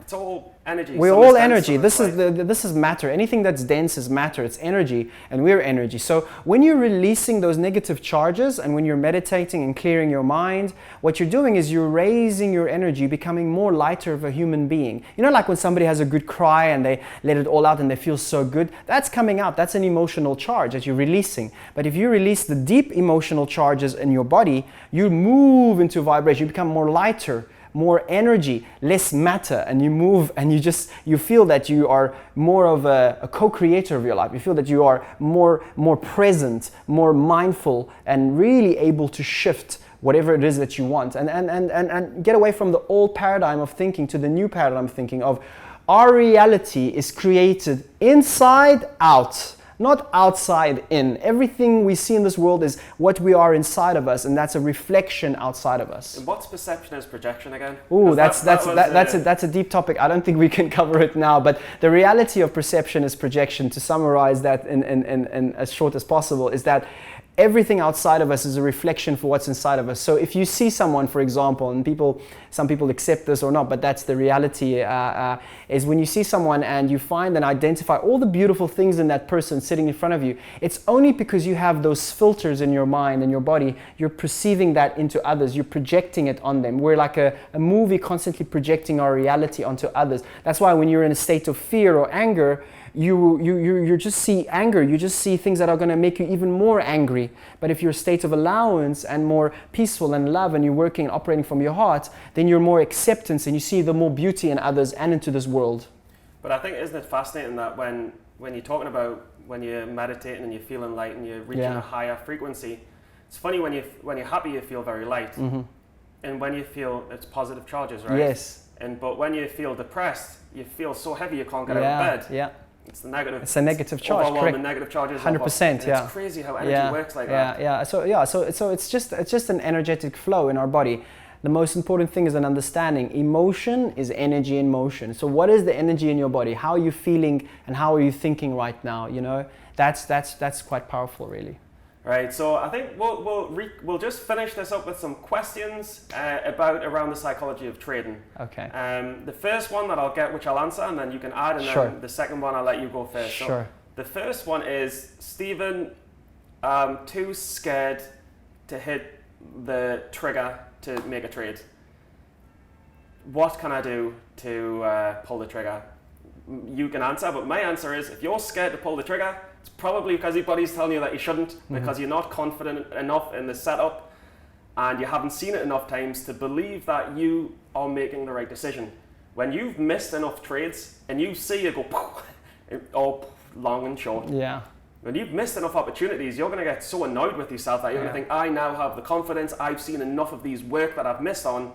It's all energy. We're all energy. This is matter. Anything that's dense is matter. It's energy, and we're energy. So when you're releasing those negative charges, and when you're meditating and clearing your mind, what you're doing is you're raising your energy, becoming more lighter of a human being. You know, like when somebody has a good cry and they let it all out and they feel so good, that's coming out. That's an emotional charge that you're releasing. But if you release the deep emotional charges in your body, you move into vibration. You become more lighter, more energy, less matter, and you move, and you feel that you are more of a co-creator of your life. You feel that you are more present, more mindful, and really able to shift whatever it is that you want, and get away from the old paradigm of thinking to the new paradigm of thinking of our reality is created inside out, not outside in. Everything we see in this world is what we are inside of us, and that's a reflection outside of us. And what's perception as projection again? Ooh, that's a deep topic. I don't think we can cover it now, but the reality of perception is projection. To summarize that in as short as possible, is that everything outside of us is a reflection for what's inside of us. So if you see someone, for example, and some people accept this or not, but that's the reality, is when you see someone and you find and identify all the beautiful things in that person sitting in front of you, it's only because you have those filters in your mind and your body, you're perceiving that into others, you're projecting it on them. We're like a movie constantly projecting our reality onto others. That's why when you're in a state of fear or anger, you just see anger, you just see things that are going to make you even more angry. But if you're a state of allowance and more peaceful and love, and you're working and operating from your heart, then you're more acceptance, and you see the more beauty in others and into this world. But I think, isn't it fascinating that when you're talking about when you're meditating and you're feeling light and you're reaching a higher frequency, it's funny, when you're happy you feel very light, and when you feel, it's positive charges, right? Yes. But when you feel depressed, you feel so heavy you can't get out of bed. Yeah. It's the negative. It's a negative charge. Overwhelming negative charges. 100%. Yeah. It's crazy how energy works like that. Yeah. So it's just an energetic flow in our body. The most important thing is an understanding. Emotion is energy in motion. So what is the energy in your body? How are you feeling and how are you thinking right now? You know, that's quite powerful, really. Right, so I think we'll just finish this up with some questions around the psychology of trading. Okay. The first one that I'll get, which I'll answer, and then you can add, and then the second one I'll let you go first. Sure. So the first one is, Stephen, too scared to hit the trigger to make a trade. What can I do to pull the trigger? You can answer, but my answer is, if you're scared to pull the trigger, it's probably because your body's telling you that you shouldn't, because you're not confident enough in the setup and you haven't seen it enough times to believe that you are making the right decision. When you've missed enough trades and you see it go all long and short, When you've missed enough opportunities, you're going to get so annoyed with yourself that you're going to think, I now have the confidence, I've seen enough of these work that I've missed on,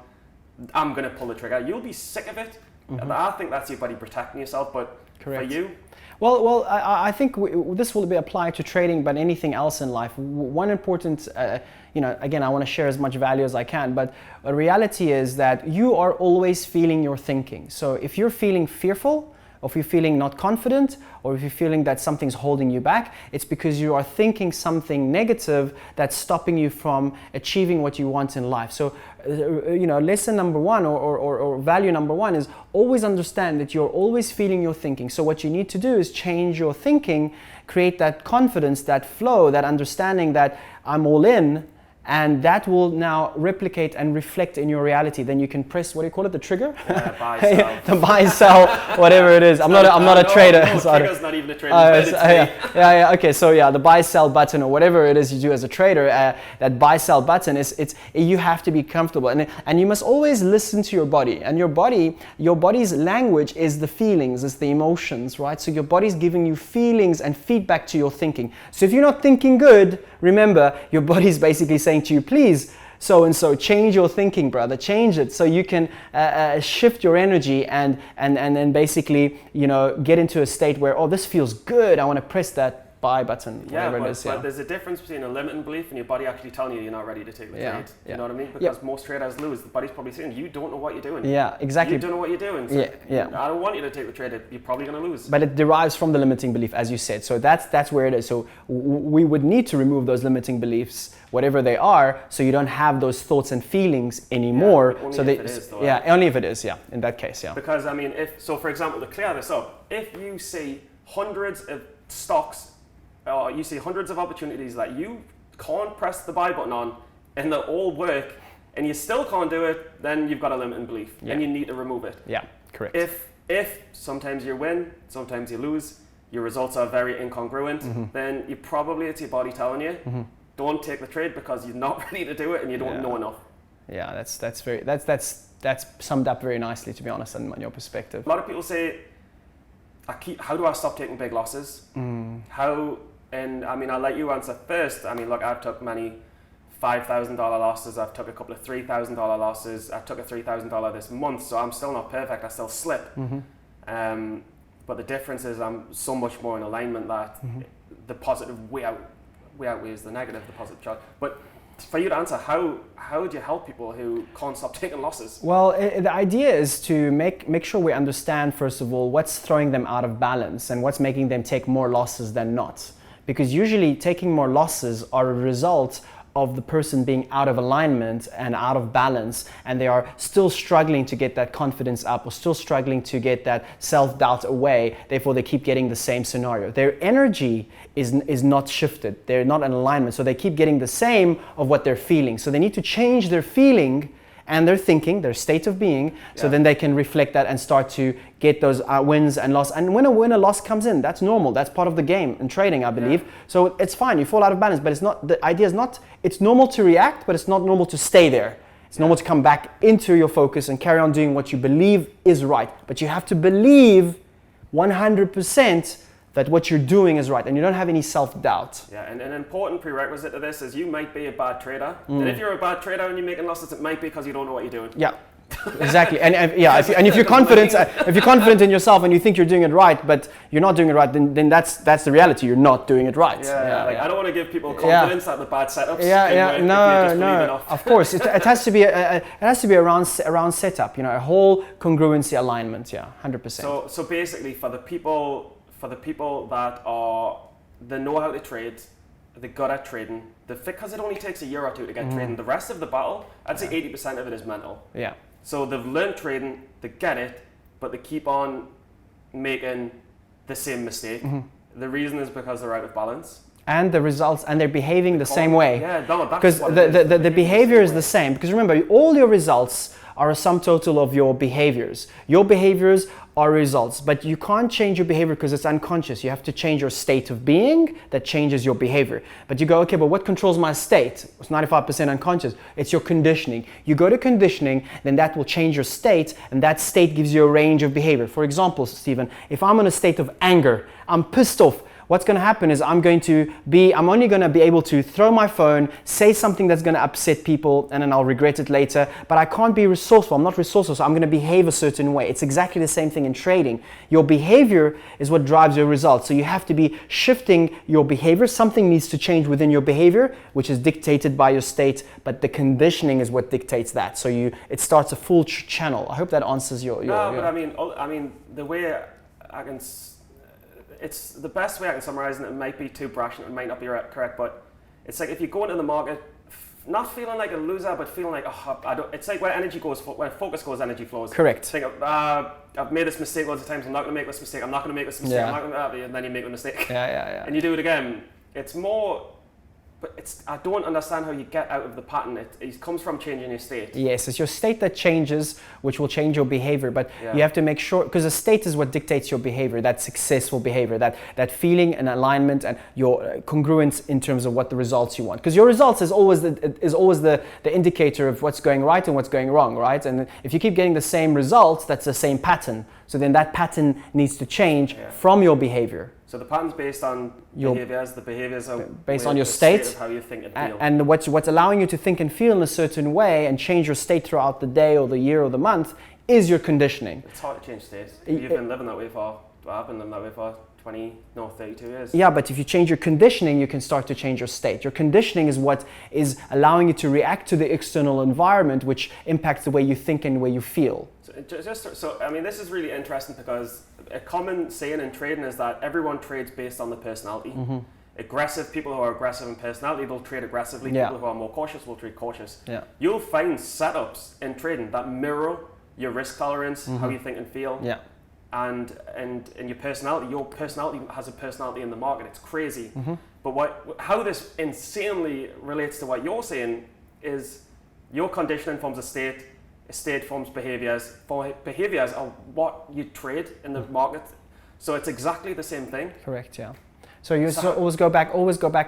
I'm going to pull the trigger. You'll be sick of it. And I think that's your body protecting yourself, but Correct. for you? Well, I think this will be applied to trading, but anything else in life. One important, again, I want to share as much value as I can, but the reality is that you are always feeling your thinking. So if you're feeling fearful, or if you're feeling not confident, or if you're feeling that something's holding you back, it's because you are thinking something negative that's stopping you from achieving what you want in life. So, lesson number one or value number one is always understand that you're always feeling your thinking. So what you need to do is change your thinking, create that confidence, that flow, that understanding that I'm all in, and that will now replicate and reflect in your reality. Then you can press, what do you call it, the trigger? Yeah, buy, sell. The buy, sell, whatever it is. I'm not a trader. No, trigger's not even a trader. Okay, so the buy, sell button or whatever it is you do as a trader, that buy, sell button, you have to be comfortable. And you must always listen to your body. And your body's language is the feelings, is the emotions, right? So your body's giving you feelings and feedback to your thinking. So if you're not thinking good, remember, your body's basically saying to you, please, so and so, change your thinking, brother, change it so you can shift your energy and then basically, get into a state where, oh, this feels good, I want to press that buy button, whatever it is. But there's a difference between a limiting belief and your body actually telling you you're not ready to take the trade. You know what I mean? Because most traders lose. The body's probably saying, you don't know what you're doing. Yeah, exactly. You don't know what you're doing. So I don't want you to take the trade. You're probably going to lose. But it derives from the limiting belief, as you said. So that's where it is. So we would need to remove those limiting beliefs, whatever they are, so you don't have those thoughts and feelings anymore. Only if it is, in that case, Because, I mean, for example, to clear this up, if you see hundreds of stocks, you see hundreds of opportunities that you can't press the buy button on and they all work and you still can't do it, then you've got a limiting belief and you need to remove it. Yeah, correct. If sometimes you win, sometimes you lose, your results are very incongruent, then it's your body telling you, don't take the trade because you're not ready to do it and you don't know enough. Yeah, that's summed up very nicely, to be honest, on your perspective. A lot of people say, how do I stop taking big losses? And I mean, I'll let you answer first. I mean, look, I've took many $5,000 losses. I've took a couple of $3,000 losses. I took a $3,000 this month, so I'm still not perfect. I still slip. But the difference is I'm so much more in alignment that the positive way outweighs the negative, the positive charge. But for you to answer, how do you help people who can't stop taking losses? Well, the idea is to make sure we understand, first of all, what's throwing them out of balance and what's making them take more losses than not. Because usually taking more losses are a result of the person being out of alignment and out of balance, and they are still struggling to get that confidence up or still struggling to get that self-doubt away. Therefore, they keep getting the same scenario. Their energy is not shifted. They're not in alignment, so they keep getting the same of what they're feeling. So they need to change their feeling and their thinking, their state of being, so then they can reflect that and start to get those wins and losses. And when a loss comes in, that's normal. That's part of the game in trading, I believe. So it's fine. You fall out of balance, but it's not. The idea is not. It's normal to react, but it's not normal to stay there. It's normal to come back into your focus and carry on doing what you believe is right. But you have to believe 100% that what you're doing is right, and you don't have any self-doubt. Yeah, and an important prerequisite to this is you might be a bad trader. And if you're a bad trader and you're making losses, it might be because you don't know what you're doing. Yeah, exactly. If you're confident in yourself and you think you're doing it right, but you're not doing it right, then that's the reality. You're not doing it right. I don't want to give people confidence that the bad setups. No. Of course, it has to be around setup. A whole congruency alignment. 100%. So basically, for the people that they know how to trade, they're good at trading, because it only takes a year or two to get trading. The rest of the battle, I'd say 80% of it is mental. Yeah. So they've learned trading, they get it, but they keep on making the same mistake. The reason is because they're out of balance. And the results, and they're behaving the same way. Yeah, no, that's because the behavior is the same. Because remember, all your results are a sum total of your behaviors. Your behaviors are results, but you can't change your behavior because it's unconscious. You have to change your state of being that changes your behavior. But you go, okay, but what controls my state? It's 95% unconscious. It's your conditioning. You go to conditioning, then that will change your state, and that state gives you a range of behavior. For example, Stephen, if I'm in a state of anger, I'm pissed off, what's going to happen is I'm only going to be able to throw my phone, say something that's going to upset people, and then I'll regret it later. But I can't be resourceful. I'm not resourceful, so I'm going to behave a certain way. It's exactly the same thing in trading. Your behavior is what drives your results. So you have to be shifting your behavior. Something needs to change within your behavior, which is dictated by your state, but the conditioning is what dictates that. So it starts a full channel. I hope that answers your but I mean, the way I can, it's the best way I can summarize it. It might be too brash and it might not be correct, but it's like if you go into the market not feeling like a loser, but feeling like, it's like where energy goes, where focus goes, energy flows. Correct. Think I've made this mistake loads of times. I'm not going to make this mistake. I'm not going to make this mistake. Yeah. I'm not going to, and then you make the mistake. Yeah. And you do it again. It's more. But I don't understand how you get out of the pattern. It comes from changing your state. Yes, it's your state that changes, which will change your behavior. But you have to make sure, because the state is what dictates your behavior, that successful behavior, that feeling and alignment and your congruence in terms of what the results you want. Because your results is always the indicator of what's going right and what's going wrong, right? And if you keep getting the same results, that's the same pattern. So then that pattern needs to change from your behavior. So the pattern's based on behaviors. The behaviors are based on your state of how you think and feel. And what's allowing you to think and feel in a certain way and change your state throughout the day or the year or the month is your conditioning. It's hard to change states. You've been living that way I've been living that way for 32 years. Yeah, but if you change your conditioning, you can start to change your state. Your conditioning is what is allowing you to react to the external environment, which impacts the way you think and the way you feel. So I mean, this is really interesting because a common saying in trading is that everyone trades based on the personality. Mm-hmm. Aggressive people who are aggressive in personality will trade aggressively. People who are more cautious will trade cautious. Yeah. You'll find setups in trading that mirror your risk tolerance, how you think and feel. Yeah. And your personality has a personality in the market. It's crazy. Mm-hmm. But how this insanely relates to what you're saying is your conditioning forms a state forms behaviors. Behaviors are what you trade in the market. So it's exactly the same thing. Correct, yeah. So you always go back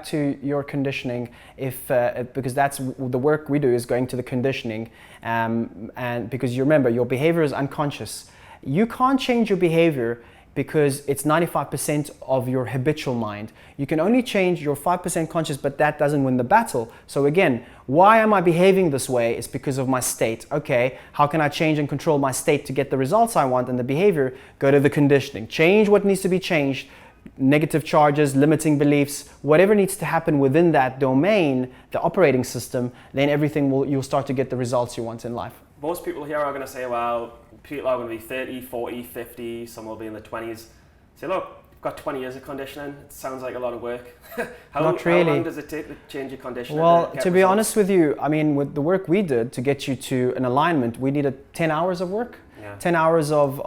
to your conditioning, because that's the work we do is going to the conditioning, and because you remember your behavior is unconscious. You can't change your behavior because it's 95% of your habitual mind. You can only change your 5% conscious, but that doesn't win the battle. So again, why am I behaving this way? It's because of my state. Okay, how can I change and control my state to get the results I want and the behavior? Go to the conditioning. Change what needs to be changed. Negative charges, limiting beliefs, whatever needs to happen within that domain, the operating system, then you'll start to get the results you want in life. Most people here are going to say, well, people are going to be 30, 40, 50, some will be in the 20s. Say, look, you've got 20 years of conditioning. It sounds like a lot of work. Not really. How long does it take to change your conditioning? Well, to be honest with you, I mean, with the work we did to get you to an alignment, we needed 10 hours of work. 10 hours of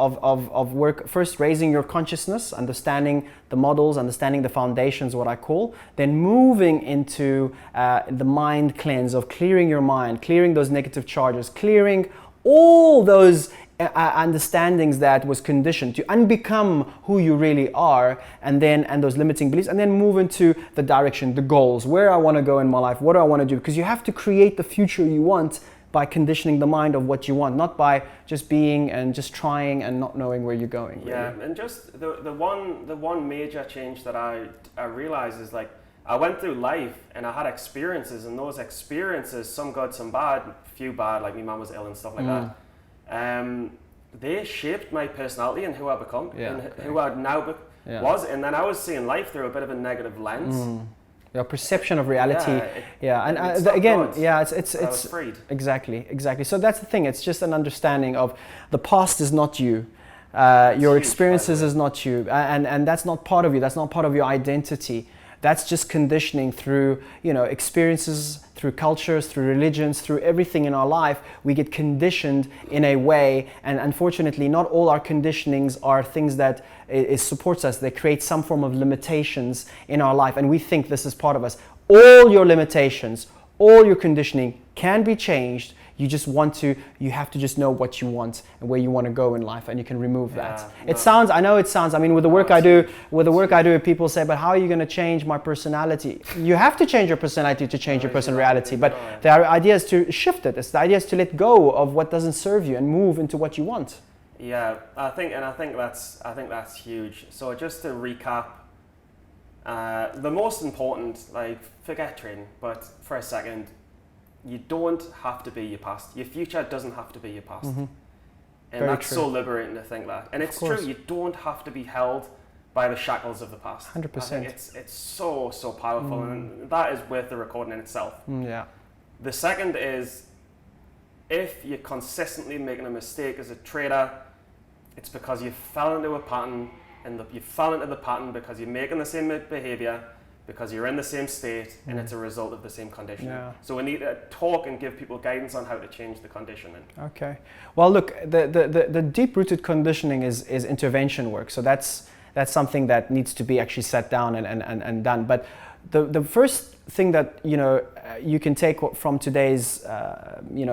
work, first raising your consciousness, understanding the models, understanding the foundations, what I call, then moving into the mind cleanse of clearing your mind, clearing those negative charges, clearing all those understandings that was conditioned to unbecome who you really are, and those limiting beliefs, and then move into the direction, the goals, where I want to go in my life, what do I want to do, because you have to create the future you want by conditioning the mind of what you want, not by just being and just trying and not knowing where you're going. Really. Yeah, and just the one major change that I realized is, like, I went through life and I had experiences, and those experiences, some good, some bad, few bad, like my mum was ill and stuff like that. They shaped my personality and who I become, and who I now was, and then I was seeing life through a bit of a negative lens. Your perception of reality, it's freed. Exactly. So that's the thing. It's just an understanding of the past is not you, your experiences is not you, and that's not part of you. That's not part of your identity. That's just conditioning through, experiences, through cultures, through religions, through everything in our life. We get conditioned in a way, and unfortunately, not all our conditionings are things that it supports us. They create some form of limitations in our life, and we think this is part of us. All your limitations, all your conditioning can be changed. You have to just know what you want and where you want to go in life, and you can remove that. I mean, with the work I do, people say, but how are you going to change my personality? You have to change your personality to change your personality, but the idea is to shift it. The idea is to let go of what doesn't serve you and move into what you want. Yeah, I think that's huge. So just to recap, The most important, like, forget training, but for a second, you don't have to be your past. Your future doesn't have to be your past. And Very that's true. so liberating to think that. And it's true, you don't have to be held by the shackles of the past. 100%. I think it's so powerful, and that is worth the recording in itself. Yeah. The second is, if you're consistently making a mistake as a trader, it's because you fell into a pattern, and you fell into the pattern because you're making the same behavior, because you're in the same state, and it's a result of the same conditioning. Yeah. So we need to talk and give people guidance on how to change the conditioning. Okay. Well, look, the deep-rooted conditioning is intervention work. So that's something that needs to be actually set down and done. But the first thing that you can take from today's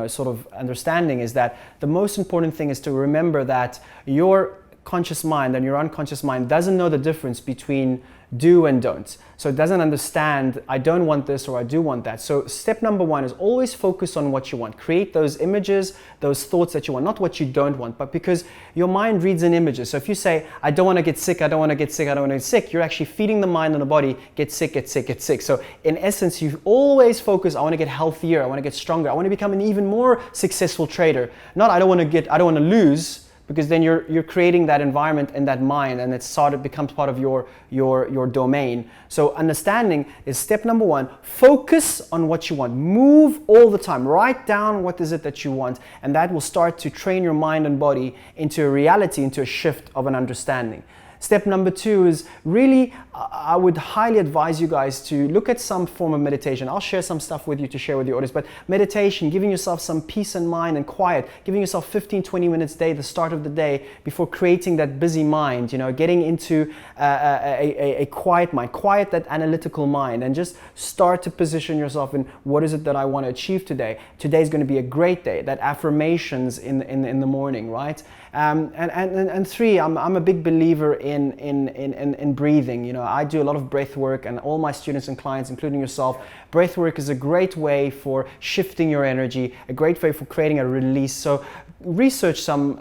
sort of understanding is that the most important thing is to remember that your conscious mind and your unconscious mind doesn't know the difference between do and don't. So it doesn't understand, I don't want this or I do want that. So step number one is always focus on what you want. Create those images, those thoughts that you want, not what you don't want, but because your mind reads in images. So if you say, I don't want to get sick, I don't want to get sick, I don't want to get sick, you're actually feeding the mind and the body, get sick, get sick, get sick. So in essence, you always focus, I want to get healthier, I want to get stronger, I want to become an even more successful trader. Not I don't want to lose, because then you're creating that environment in that mind, and it becomes part of your domain. So understanding is step number one. Focus on what you want. Move all the time. Write down what is it that you want, and that will start to train your mind and body into a reality, into a shift of an understanding. Step number two is really, I would highly advise you guys to look at some form of meditation. I'll share some stuff with you to share with the audience, but meditation, giving yourself some peace and mind and quiet, giving yourself 15, 20 minutes a day, the start of the day, before creating that busy mind, getting into a quiet mind, quiet that analytical mind, and just start to position yourself in what is it that I want to achieve today. Today's going to be a great day. That affirmations in the morning, right? And three, I'm a big believer in breathing. I do a lot of breath work, and all my students and clients, including yourself, breath work is a great way for shifting your energy, a great way for creating a release. So research some,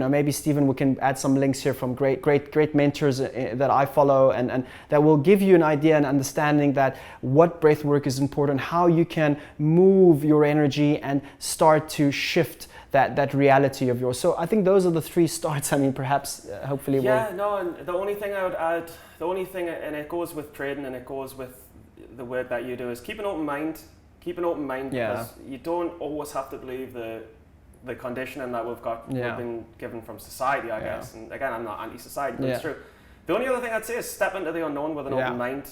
maybe Stephen, we can add some links here from great mentors that I follow, and that will give you an idea and understanding that what breath work is important, how you can move your energy and start to shift that reality of yours. So I think those are the three starts. I mean, perhaps, hopefully. And the only thing I would add, and it goes with trading and it goes with the work that you do, is keep an open mind. Because you don't always have to believe the conditioning that we've been given from society, I guess. And again, I'm not anti-society, but it's true. The only other thing I'd say is step into the unknown with an open mind.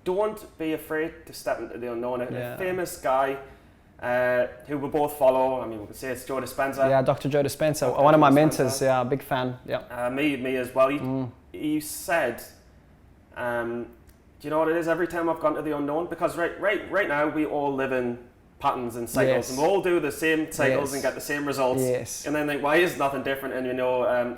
Don't be afraid to step into the unknown. A famous guy who we both follow, I mean, we can say it's Joe Dispenza. Yeah, Dr. Joe Dispenza, one of my mentors, big fan. Yeah. Me as well. He said, do you know what it is? Every time I've gone to the unknown, because right now we all live in patterns and cycles, and we all do the same cycles and get the same results. And then think, why is nothing different? And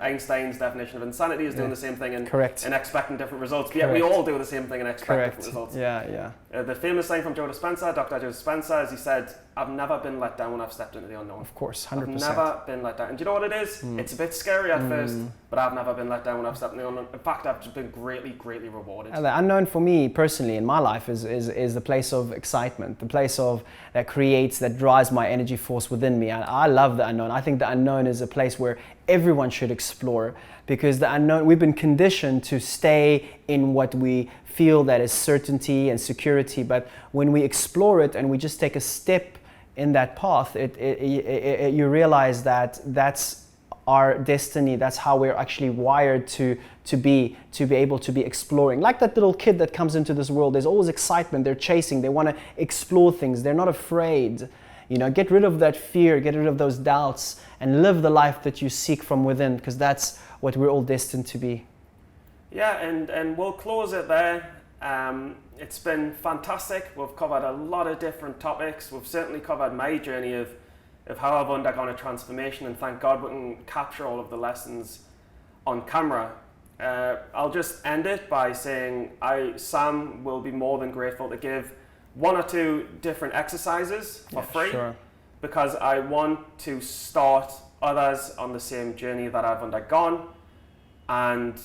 Einstein's definition of insanity is doing the same thing and expecting different results. But yet we all do the same thing and expect different results. The famous line from Joe Dispenza, Dr. Joe Dispenza, is he said, I've never been let down when I've stepped into the unknown. Of course, 100%. I've never been let down. And do you know what it is? It's a bit scary at first, but I've never been let down when I've stepped into the unknown. In fact, I've just been greatly rewarded. And the unknown for me personally in my life is the place of excitement, the place that drives my energy force within me. And I love the unknown. I think the unknown is a place where everyone should explore, because the unknown, we've been conditioned to stay in what we feel that is certainty and security. But when we explore it and we just take a step in that path, you realize that that's our destiny. That's how we're actually wired to be able to be exploring. Like that little kid that comes into this world, there's always excitement. They're chasing. They want to explore things. They're not afraid. Get rid of that fear, get rid of those doubts, and live the life that you seek from within, because that's what we're all destined to be. Yeah, and we'll close it there. It's been fantastic. We've covered a lot of different topics. We've certainly covered my journey of how I've undergone a transformation, and thank God we can capture all of the lessons on camera. I'll just end it by saying Sam will be more than grateful to give 1 or 2 different exercises for free, because I want to start others on the same journey that I've undergone. And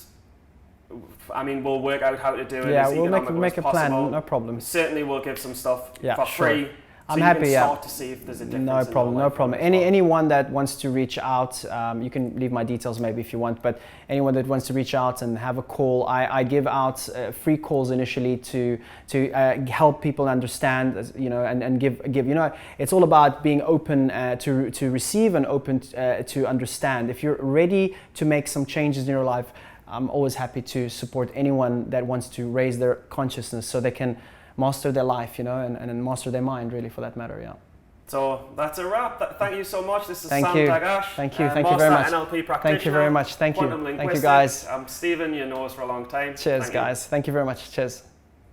I mean, we'll work out how to do it Yeah, as we'll economical make as a plan, possible. no problem. Certainly we'll give some stuff Yeah, for sure. free. I'm so happy, you can yeah. start to see if there's a difference. No problem, no problem. Anyone that wants to reach out, you can leave my details maybe if you want, but anyone that wants to reach out and have a call, I give out free calls initially to help people understand, you know, and give, you know, it's all about being open to receive and open to understand. If you're ready to make some changes in your life, I'm always happy to support anyone that wants to raise their consciousness so they can master their life, you know, and master their mind, really, for that matter, yeah. So that's a wrap. Thank you so much. This is Thank Sam you. Daghash. Thank you. Thank you very much. NLP practitioner. Thank you very much. Thank you. Quantum Thank you, guys. I'm Stephen. You know us for a long time. Cheers, Thank guys. you. Thank you very much. Cheers.